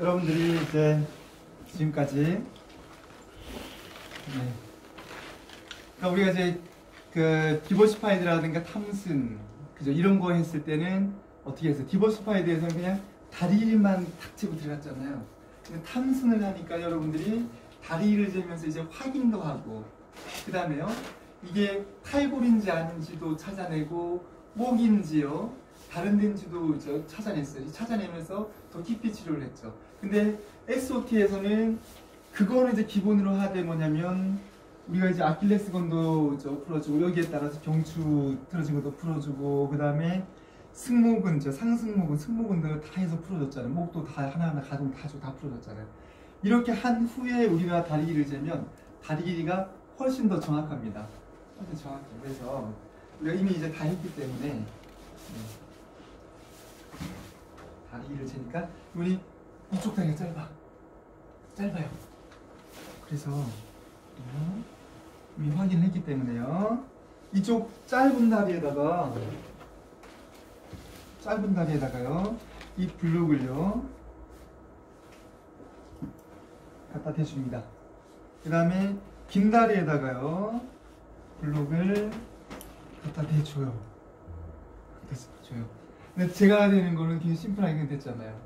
여러분들이 이제 지금까지 그러니까 우리가 이제 그 디버시파이드라든가 탐슨 그죠 이런 거 했을 때는 어떻게 했어요? 디버시파이드에서는 그냥 다리만 탁 치고 들어갔잖아요. 근데 탐슨을 하니까 여러분들이 다리를 재면서 이제 확인도 하고 그 다음에요 이게 탈골인지 아닌지도 찾아내고 목인지요 다른 데인지도 찾아냈어요. 찾아내면서 더 깊이 치료를 했죠. 근데 SOT에서는 그거는 이제 기본으로 하되 뭐냐면 우리가 이제 아킬레스건도 풀어주고 여기에 따라서 경추 틀어진 것도 풀어주고 그 다음에 승모근 상승모근 승모근도 다 해서 풀어줬잖아요. 목도 다 하나하나 가동 다 풀어줬잖아요. 이렇게 한 후에 우리가 다리 길이를 재면 다리 길이가 훨씬 더 정확합니다. 훨씬 정확해요. 그래서 우리가 이미 이제 다 했기 때문에 다리 길이를 재니까 우리 이쪽 다리가 짧아요. 그래서 이미 확인을 했기 때문에요. 이쪽 짧은 다리에다가요 이 블록을요 갖다 대줍니다. 그 다음에 긴 다리에다가요 블록을 갖다 대줘요. 근데 제가 되는 거는 굉장히 심플하게 됐잖아요.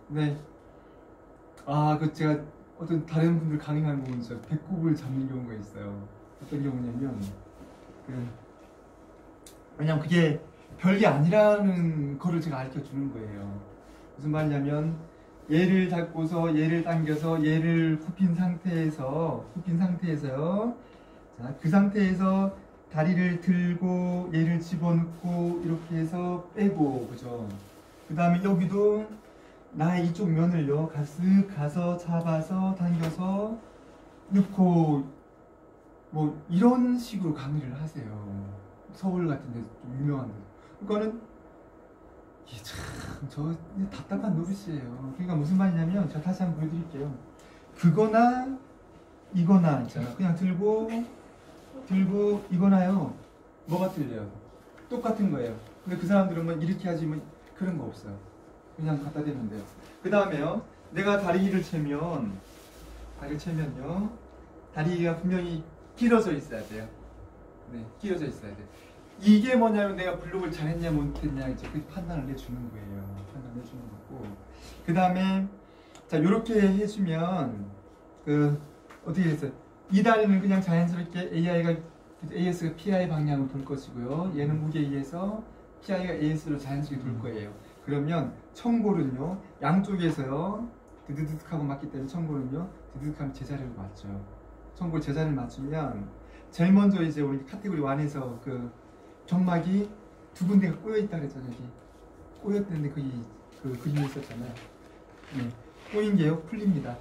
근데 제가 어떤 다른 분들 강의하는 거 보면 진짜 배꼽을 잡는 경우가 있어요. 어떤 경우냐면 왜냐면 그게 별게 아니라는 거를 제가 가르쳐 주는 거예요. 무슨 말이냐면 얘를 잡고서 얘를 당겨서 얘를 굽힌 상태에서요. 자, 그 상태에서 다리를 들고 얘를 집어넣고 이렇게 해서 빼고 그죠? 그 다음에 여기도 나의 이쪽 면을요 가서 잡아서 당겨서 넣고 뭐 이런 식으로 강의를 하세요. 서울 같은 데 좀 유명한 데. 그러니까는 이게 참 답답한 노릇이에요. 그러니까 무슨 말이냐면 제가 다시 한번 보여드릴게요. 그거나 이거나 있잖아. 그냥 들고 이거나요. 뭐가 틀려요? 똑같은 거예요. 근데 그 사람들은 뭐 이렇게 하지 뭐 그런 거 없어요. 그냥 갖다 대면 돼요. 그 다음에요. 내가 다리를 채면요. 다리가 분명히 길어져 있어야 돼요. 네, 길어져 있어야 돼요. 이게 뭐냐면 내가 블록을 잘했냐 못했냐 이제 그 판단을 내주는 거예요. 판단해주는 거고. 그 다음에 자 이렇게 해주면 어떻게 했어요? 이 다리는 그냥 자연스럽게 AS가 PI 방향으로 돌 것이고요. 얘는 무게에 의해서 PI가 AS로 자연스럽게 돌 거예요. 그러면 청골은요 양쪽에서요 드드득하고 맞기 때문에 청골은요 드드득하면 제자리로 맞죠. 청골 제자리를 맞추면 제일 먼저 이제 우리 카테고리 1에서 경막이 두 군데가 꼬여 있다 그랬잖아요. 여기 꼬였는데 거기 그림이 있었잖아요. 네, 꼬인 게요 풀립니다.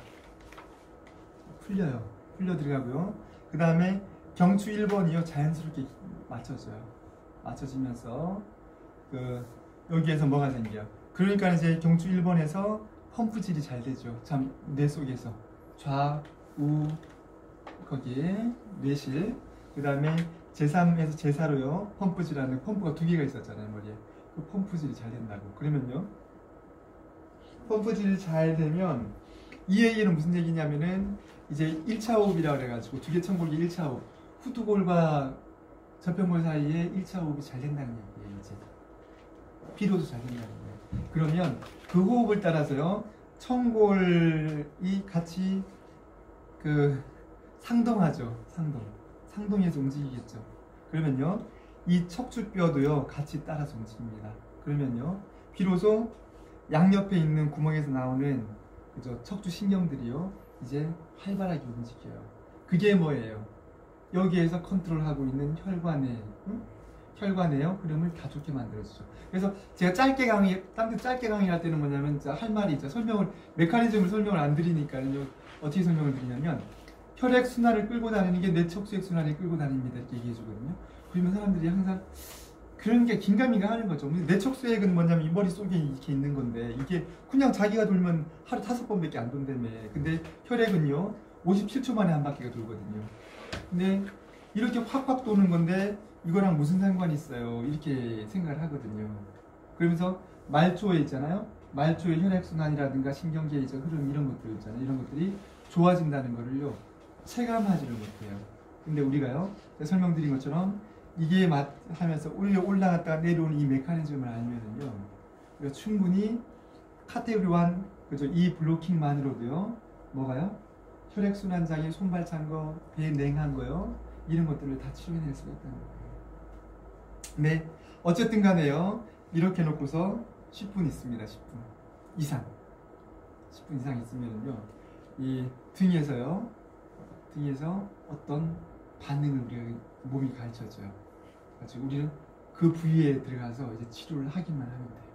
풀려 들어가고요. 그 다음에 경추 1번이요 자연스럽게 맞춰지면서 여기에서 뭐가 생겨요? 그러니까 이제 경추 1번에서 펌프질이 잘 되죠. 참 뇌 속에서 좌우 거기에 뇌실 그 다음에 제3에서 제4로요 펌프질하는 펌프가 2개가 있었잖아요 머리에. 그 펌프질이 잘 된다고. 그러면요 펌프질이 잘 되면 이 얘기는 무슨 얘기냐면은 이제 1차 호흡이라고 그래가지고 두 개 청골기 1차 호흡 후두골과 저평골 사이에 1차 호흡이 잘 된다는 얘기예요. 이제 피로도 잘 된다는 거예요. 그러면 그 호흡을 따라서요 청골이 같이 상동하죠. 상동해서 움직이겠죠. 그러면요 이 척추뼈도요 같이 따라서 움직입니다. 그러면요 비로소 양옆에 있는 구멍에서 나오는 척추 신경들이요 이제 활발하게 움직여요. 그게 뭐예요? 여기에서 컨트롤하고 있는 혈관의 흐름을 다 좋게 만들어주죠. 그래서 제가 짧게 강의할 때는 뭐냐면 할 말이 있죠. 메커니즘을 설명을 안 드리니까요. 어떻게 설명을 드리냐면 혈액 순환을 끌고 다니는 게 뇌척수액 순환을 끌고 다닙니다. 이렇게 얘기해 주거든요. 그러면 사람들이 항상 그런 게 긴가민가 하는 거죠. 뇌척수액은 뭐냐면 이 머릿속에 이렇게 있는 건데 이게 그냥 자기가 돌면 하루 5번밖에 안 돈다며. 근데 혈액은요 57초 만에 한 바퀴가 돌거든요. 근데 이렇게 확확 도는 건데 이거랑 무슨 상관이 있어요? 이렇게 생각을 하거든요. 그러면서 말초에 있잖아요. 말초의 혈액순환이라든가 신경계의적 흐름 이런 것들 있잖아요. 이런 것들이 좋아진다는 거를요 체감하지를 못해요. 근데 우리가요 설명드린 것처럼 이게 하면서 올라갔다가 내려오는 이 메커니즘을 알면은요 우리가 충분히 카테고리 1 그죠? 이 블로킹만으로도요 뭐가요? 혈액순환 장애, 손발 찬 거, 배 냉한 거요 이런 것들을 다 치료해낼 수가 있다는 거예요. 네, 어쨌든 간에요 이렇게 놓고서 10분 있습니다. 10분 이상 10분 이상 있으면요 이 등에서 어떤 반응을 우리가 몸이 가르쳐줘요. 그래서 우리는 그 부위에 들어가서 이제 치료를 하기만 하면 돼요.